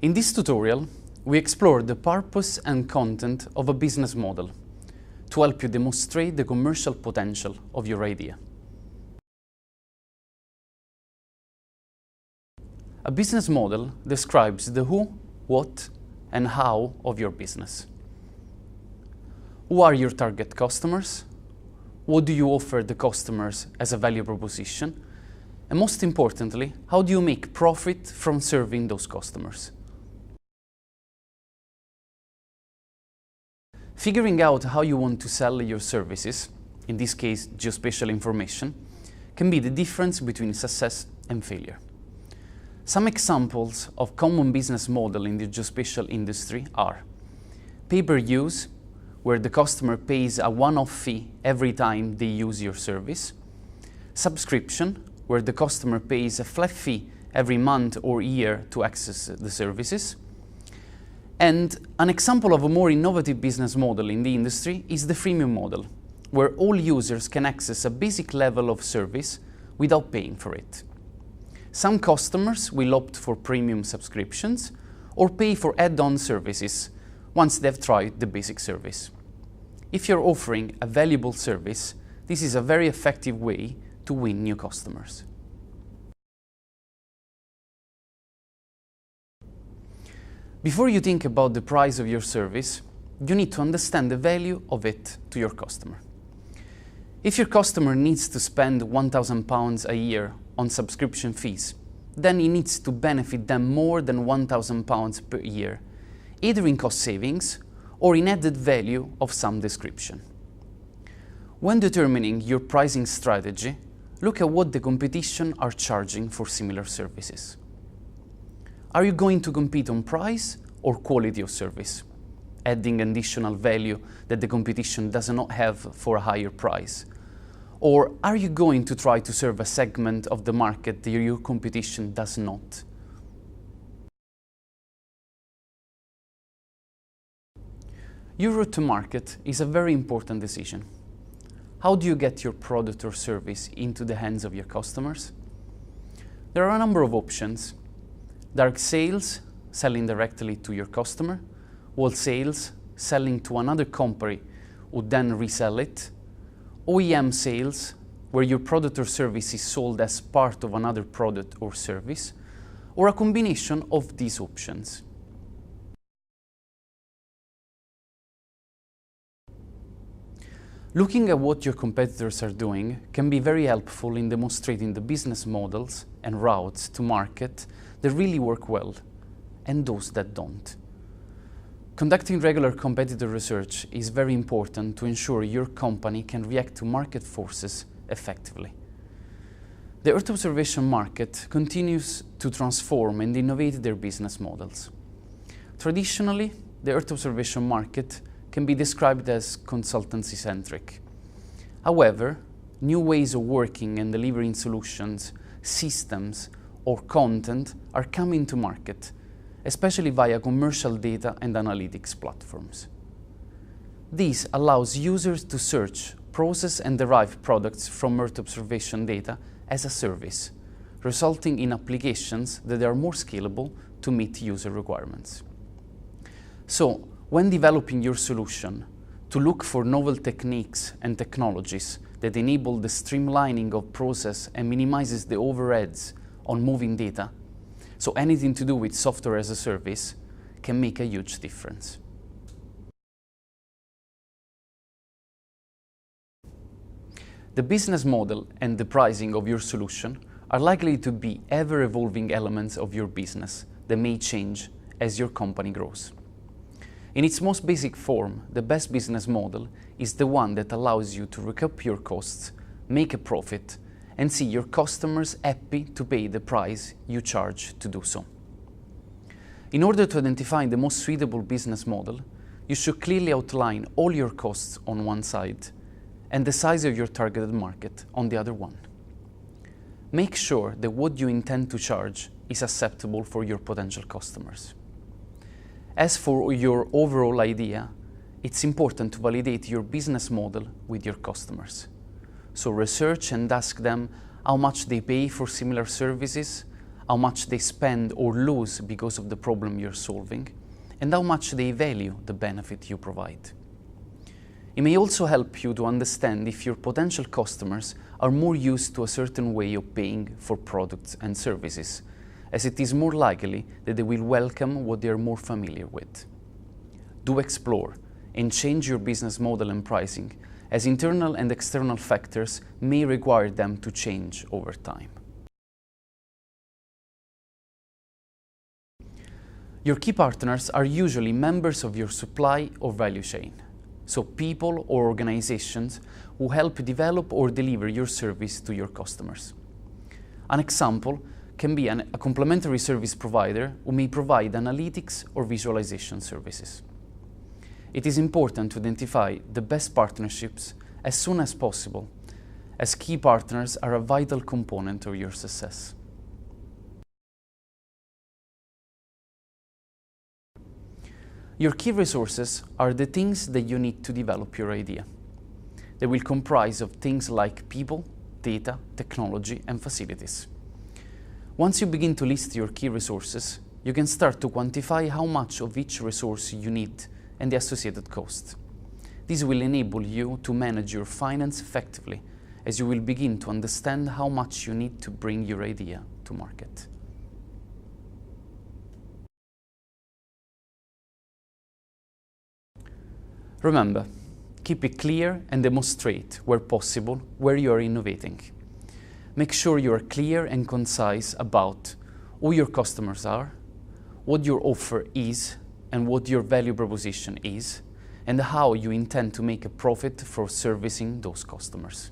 In this tutorial, we explore the purpose and content of a business model to help you demonstrate the commercial potential of your idea. A business model describes the who, what, and how of your business. Who are your target customers? What do you offer the customers as a value proposition? And most importantly, how do you make profit from serving those customers? Figuring out how you want to sell your services, in this case geospatial information, can be the difference between success and failure. Some examples of common business model in the geospatial industry are pay-per-use, where the customer pays a one-off fee every time they use your service; subscription, where the customer pays a flat fee every month or year to access the services. And an example of a more innovative business model in the industry is the freemium model, where all users can access a basic level of service without paying for it. Some customers will opt for premium subscriptions or pay for add-on services once they've tried the basic service. If you're offering a valuable service, this is a very effective way to win new customers. Before you think about the price of your service, you need to understand the value of it to your customer. If your customer needs to spend £1,000 a year on subscription fees, then he needs to benefit them more than £1,000 per year, either in cost savings or in added value of some description. When determining your pricing strategy, look at what the competition are charging for similar services. Are you going to compete on price or quality of service, adding additional value that the competition does not have for a higher price? Or are you going to try to serve a segment of the market that your competition does not? Your route to market is a very important decision. How do you get your product or service into the hands of your customers? There are a number of options. Direct sales, selling directly to your customer; wholesales, selling to another company who then resell it; OEM sales, where your product or service is sold as part of another product or service; or a combination of these options. Looking at what your competitors are doing can be very helpful in demonstrating the business models and routes to market that really work well, and those that don't. Conducting regular competitor research is very important to ensure your company can react to market forces effectively. The Earth observation market continues to transform and innovate their business models. Traditionally, the Earth observation market can be described as consultancy-centric. However, new ways of working and delivering solutions, systems, or content are coming to market, especially via commercial data and analytics platforms. This allows users to search, process, and derive products from Earth observation data as a service, resulting in applications that are more scalable to meet user requirements. So, when developing your solution, to look for novel techniques and technologies that enable the streamlining of process and minimizes the overheads on moving data, so anything to do with software as a service, can make a huge difference. The business model and the pricing of your solution are likely to be ever-evolving elements of your business that may change as your company grows. In its most basic form, the best business model is the one that allows you to recoup your costs, make a profit, and see your customers happy to pay the price you charge to do so. In order to identify the most suitable business model, you should clearly outline all your costs on one side and the size of your targeted market on the other one. Make sure that what you intend to charge is acceptable for your potential customers. As for your overall idea, it's important to validate your business model with your customers. So research and ask them how much they pay for similar services, how much they spend or lose because of the problem you're solving, and how much they value the benefit you provide. It may also help you to understand if your potential customers are more used to a certain way of paying for products and services, as it is more likely that they will welcome what they are more familiar with. Do explore and change your business model and pricing, as internal and external factors may require them to change over time. Your key partners are usually members of your supply or value chain, so people or organizations who help develop or deliver your service to your customers. An example can be a complementary service provider who may provide analytics or visualization services. It is important to identify the best partnerships as soon as possible, as key partners are a vital component of your success. Your key resources are the things that you need to develop your idea. They will comprise of things like people, data, technology, and facilities. Once you begin to list your key resources, you can start to quantify how much of each resource you need and the associated cost. This will enable you to manage your finance effectively, as you will begin to understand how much you need to bring your idea to market. Remember, keep it clear and demonstrate, where possible, where you are innovating. Make sure you are clear and concise about who your customers are, what your offer is, and what your value proposition is, and how you intend to make a profit for servicing those customers.